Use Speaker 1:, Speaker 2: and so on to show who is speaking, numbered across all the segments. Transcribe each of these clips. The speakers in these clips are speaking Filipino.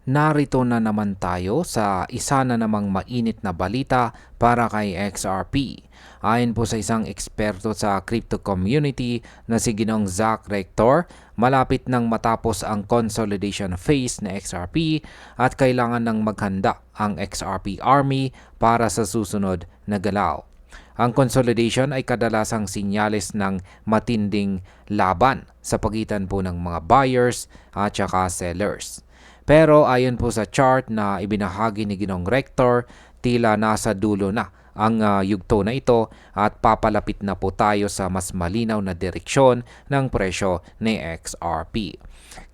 Speaker 1: Narito na naman tayo sa isa na namang mainit na balita para kay XRP. Ayon po sa isang eksperto sa crypto community na si Ginong Zach Rector, malapit nang matapos ang consolidation phase na XRP at kailangan nang maghanda ang XRP Army para sa susunod na galaw. Ang consolidation ay kadalasang sinyales ng matinding laban sa pagitan po ng mga buyers at saka sellers. Pero ayon po sa chart na ibinahagi ni Ginong Rector, tila nasa dulo na ang yugto na ito at papalapit na po tayo sa mas malinaw na direksyon ng presyo ni XRP.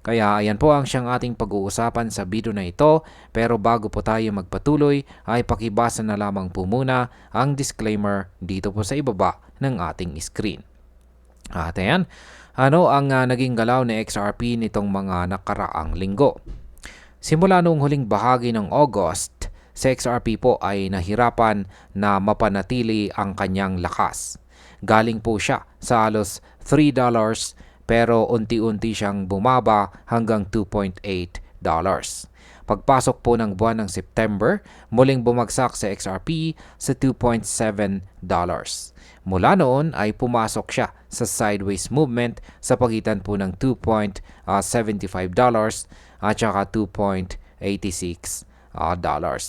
Speaker 1: Kaya ayan po ang siyang ating pag-uusapan sa video na ito, pero bago po tayo magpatuloy ay pakibasa na lamang po muna ang disclaimer dito po sa ibaba ng ating screen. At ayan, ano ang naging galaw ni XRP nitong mga nakaraang linggo? Simula noong huling bahagi ng August, si XRP po ay nahirapan na mapanatili ang kanyang lakas. Galing po siya sa halos $3 pero unti-unti siyang bumaba hanggang $2.8. Pagpasok po ng buwan ng September, muling bumagsak sa XRP sa $2.7. Mula noon ay pumasok siya sa sideways movement sa pagitan po ng $2.75 at saka $2.86.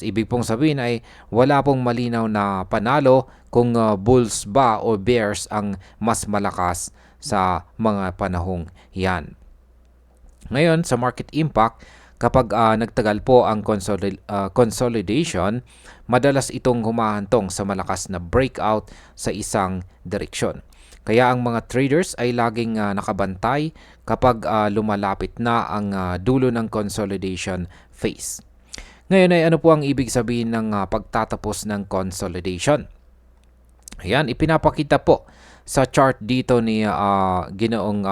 Speaker 1: Ibig pong sabihin ay wala pong malinaw na panalo kung bulls ba o bears ang mas malakas sa mga panahong yan. Ngayon sa market impact, kapag nagtagal po ang consolidation, madalas itong humahantong sa malakas na breakout sa isang direksyon. Kaya ang mga traders ay laging nakabantay kapag lumalapit na ang dulo ng consolidation phase. Ngayon ay ano po ang ibig sabihin ng pagtatapos ng consolidation? Ayan, ipinapakita po sa chart dito ni Ginoong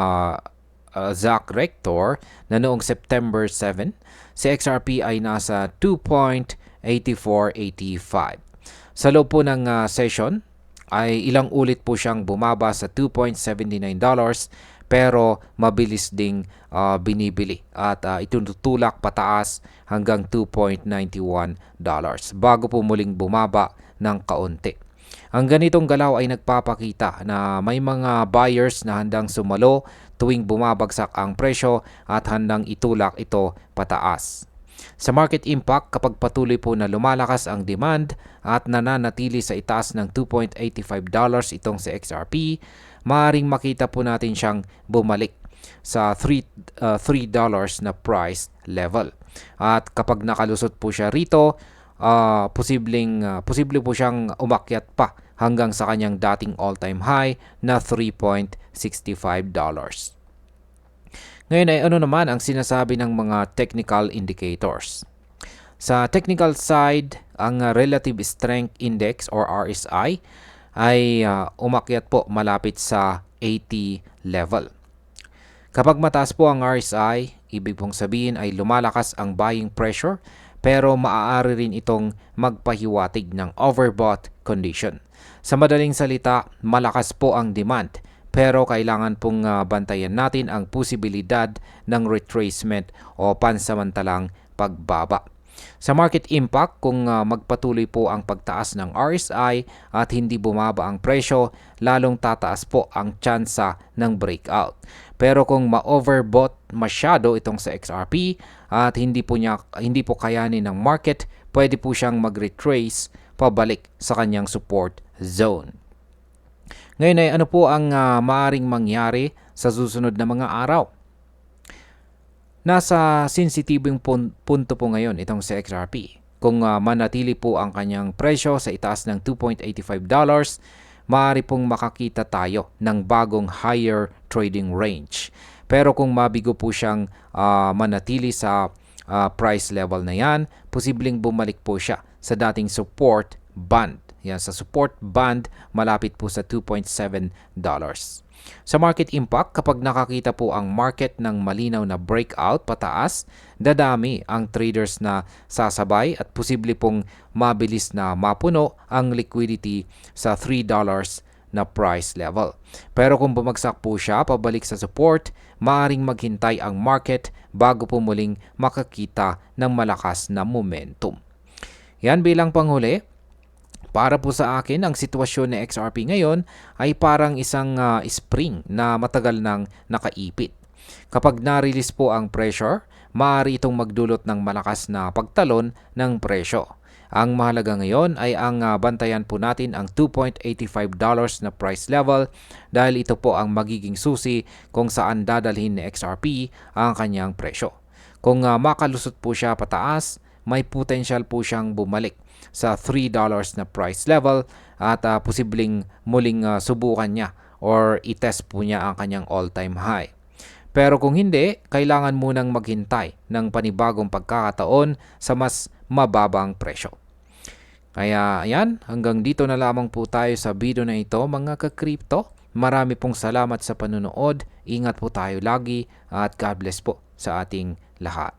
Speaker 1: Zach Rector na noong September 7, si XRP ay nasa 2.8485. Sa loob po ng session, ay ilang ulit po siyang bumaba sa $2.79 pero mabilis ding binibili at itutulak pataas hanggang $2.91 bago po muling bumaba ng kaunti. Ang ganitong galaw ay nagpapakita na may mga buyers na handang sumalo tuwing bumabagsak ang presyo at handang itulak ito pataas. Sa market impact, kapag patuloy po na lumalakas ang demand at nananatili sa itaas ng $2.85 itong si XRP, maaaring makita po natin siyang bumalik sa $3 na price level. At kapag nakalusot po siya rito, posible po siyang umakyat pa hanggang sa kanyang dating all-time high na $3.65. Ngayon ay ano naman ang sinasabi ng mga technical indicators? Sa technical side, ang Relative Strength Index or RSI ay umakyat po malapit sa 80 level. Kapag mataas po ang RSI, ibig pong sabihin ay lumalakas ang buying pressure pero maaari rin itong magpahiwatig ng overbought condition. Sa madaling salita, malakas po ang demand pero kailangan pong bantayan natin ang posibilidad ng retracement o pansamantalang pagbaba. Sa market impact, kung magpatuloy po ang pagtaas ng RSI at hindi bumaba ang presyo, lalong tataas po ang tsansa ng breakout. Pero kung ma-overbought masyado itong sa XRP at hindi po kayanin ng market, pwede po siyang mag-retrace pabalik sa kanyang support zone. Ngayon ay ano po ang maaaring mangyari sa susunod na mga araw? Nasa sensitibong punto po ngayon itong si XRP. Kung manatili po ang kanyang presyo sa itaas ng $2.85, maaari pong makakita tayo ng bagong higher trading range. Pero kung mabigo po siyang manatili sa price level na yan, posibleng bumalik po siya sa dating support band. Yan, sa support band, malapit po sa $2.7. Sa market impact, kapag nakakita po ang market ng malinaw na breakout pataas, dadami ang traders na sasabay at posible pong mabilis na mapuno ang liquidity sa $3 na price level. Pero kung bumagsak po siya pabalik sa support, maaring maghintay ang market bago po muling makakita ng malakas na momentum. Yan bilang panghuli. Para po sa akin, ang sitwasyon ni XRP ngayon ay parang isang spring na matagal nang nakaipit. Kapag na-release po ang pressure, maaari itong magdulot ng malakas na pagtalon ng presyo. Ang mahalaga ngayon ay ang bantayan po natin ang $2.85 na price level dahil ito po ang magiging susi kung saan dadalhin ni XRP ang kanyang presyo. Kung makalusot po siya pataas, may potential po siyang bumalik sa $3 na price level at posibleng muling subukan niya or itest po niya ang kanyang all-time high. Pero kung hindi, kailangan munang maghintay ng panibagong pagkakataon sa mas mababang presyo. Kaya ayan, hanggang dito na lamang po tayo sa video na ito mga ka-crypto. Marami pong salamat sa panonood. Ingat po tayo lagi at God bless po sa ating lahat.